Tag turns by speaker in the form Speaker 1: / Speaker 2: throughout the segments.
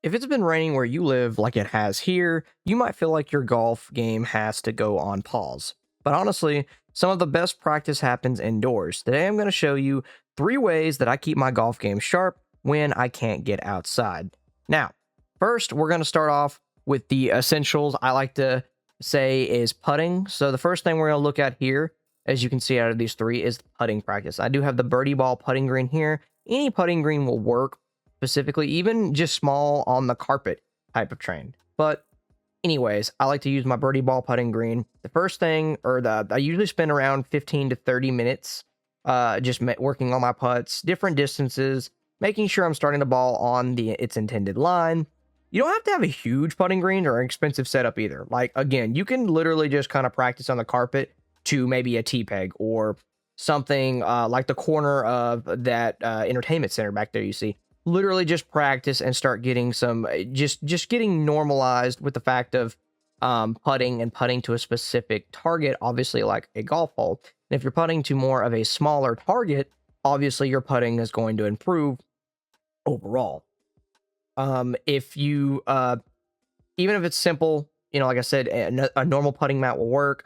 Speaker 1: If it's been raining where you live like it has here, you might feel like your golf game has to go on pause. But honestly, some of the best practice happens indoors. Today I'm going to show you 3 ways that I keep my golf game sharp when I can't get outside. Now, first, we're going to start off with the essentials I like to say is putting. So the first thing we're going to look at here, as you can see out of these 3, is the putting practice. I do have the birdie ball putting green here. Any putting green will work, specifically, even just small on the carpet type of train. But anyways, I like to use my birdie ball putting green. The first thing, I usually spend around 15 to 30 minutes just working on my putts, different distances, making sure I'm starting the ball on its intended line. You don't have to have a huge putting green or an expensive setup either. Like, again, you can literally just kind of practice on the carpet to maybe a tee peg or something like the corner of that entertainment center back there you see. Literally just practice and start getting some, just getting normalized with the fact of putting and putting to a specific target, obviously like a golf hole. And if you're putting to more of a smaller target, obviously your putting is going to improve overall. If you, even if it's simple, like I said, a normal putting mat will work.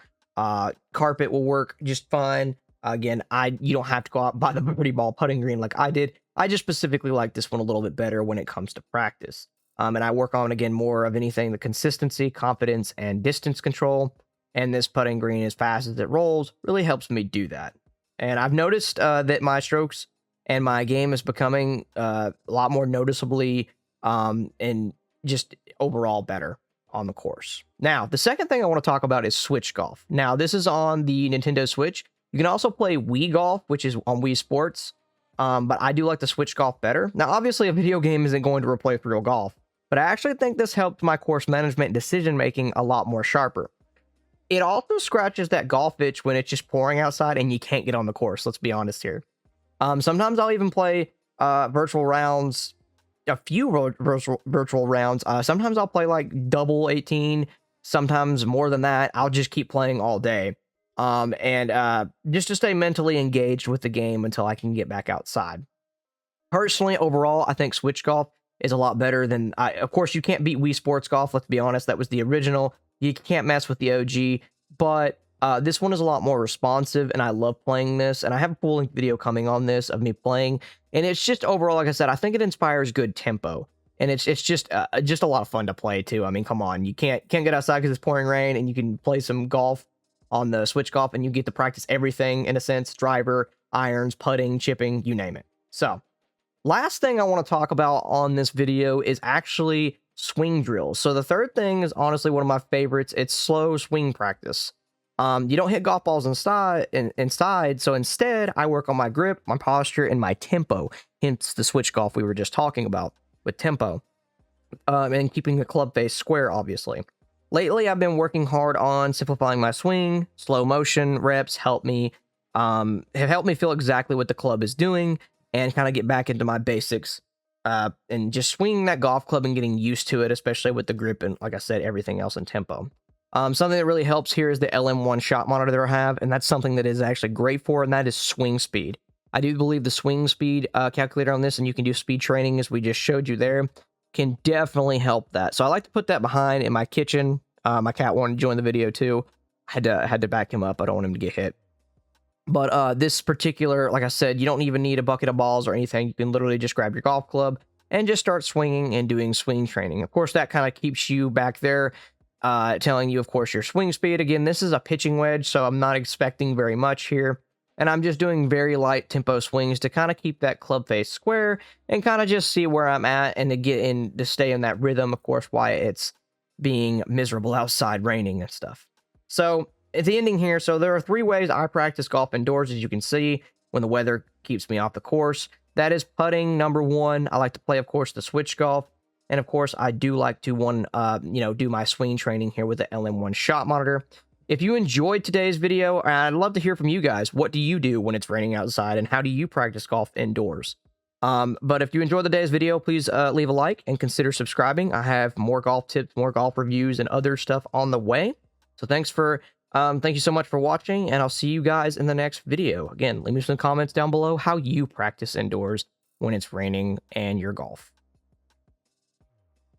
Speaker 1: Carpet will work just fine. Again, you don't have to go out and buy the birdie ball putting green like I did. I just specifically like this one a little bit better when it comes to practice. And I work on, again, more of anything, the consistency, confidence, and distance control. And this putting green, as fast as it rolls, really helps me do that. And I've noticed that my strokes and my game is becoming a lot more noticeably and just overall better on the course. Now, the second thing I want to talk about is Switch Golf. Now, this is on the Nintendo Switch. You can also play Wii Golf, which is on Wii Sports. But I do like the Switch Golf better. Now, obviously, a video game isn't going to replace real golf, but I actually think this helped my course management and decision-making a lot more sharper. It also scratches that golf itch when it's just pouring outside and you can't get on the course, let's be honest here. Sometimes I'll even play virtual rounds, a few virtual rounds. Sometimes I'll play like double 18, sometimes more than that. I'll just keep playing all day. Just to stay mentally engaged with the game until I can get back outside. Personally, overall, I think Switch Golf is a lot better than, of course, you can't beat Wii Sports Golf, let's be honest, that was the original. You can't mess with the OG, but this one is a lot more responsive, and I love playing this, and I have a full-length video coming on this of me playing, and it's just overall, like I said, I think it inspires good tempo, and it's just a lot of fun to play, too. I mean, come on, you can't get outside because it's pouring rain, and you can play some golf on the Switch Golf, and you get to practice everything, in a sense: driver, irons, putting, chipping, you name it. So, last thing I want to talk about on this video is actually swing drills. So the third thing is honestly one of my favorites. It's slow swing practice. You don't hit golf balls inside, so instead, I work on my grip, my posture, and my tempo, hence the Switch Golf we were just talking about with tempo, and keeping the club face square, obviously. Lately, I've been working hard on simplifying my swing. Slow motion reps have helped me feel exactly what the club is doing and kind of get back into my basics and just swinging that golf club and getting used to it, especially with the grip and, like I said, everything else in tempo. Something that really helps here is the LM1 shot monitor that I have, and that's something that is actually great for, and that is swing speed. I do believe the swing speed calculator on this, and you can do speed training as we just showed you there, can definitely help that. So I like to put that behind in my kitchen. My cat wanted to join the video too. I had to back him up. I don't want him to get hit. But this particular, like I said, you don't even need a bucket of balls or anything. You can literally just grab your golf club and just start swinging and doing swing training. Of course, that kind of keeps you back there, telling you, of course, your swing speed. Again, this is a pitching wedge, so I'm not expecting very much here. And I'm just doing very light tempo swings to kind of keep that club face square and kind of just see where I'm at and to stay in that rhythm, of course, why it's being miserable outside, raining and stuff. So at the ending here, so there are 3 ways I practice golf indoors, as you can see, when the weather keeps me off the course. That is putting, number 1. I like to play, of course, the Switch Golf. And of course, I do like to do my swing training here with the LM1 shot monitor. If you enjoyed today's video, I'd love to hear from you guys. What do you do when it's raining outside, and how do you practice golf indoors? But if you enjoyed today's video, please leave a like and consider subscribing. I have more golf tips, more golf reviews, and other stuff on the way. So thank you so much for watching, and I'll see you guys in the next video. Again, leave me some comments down below how you practice indoors when it's raining and your golf.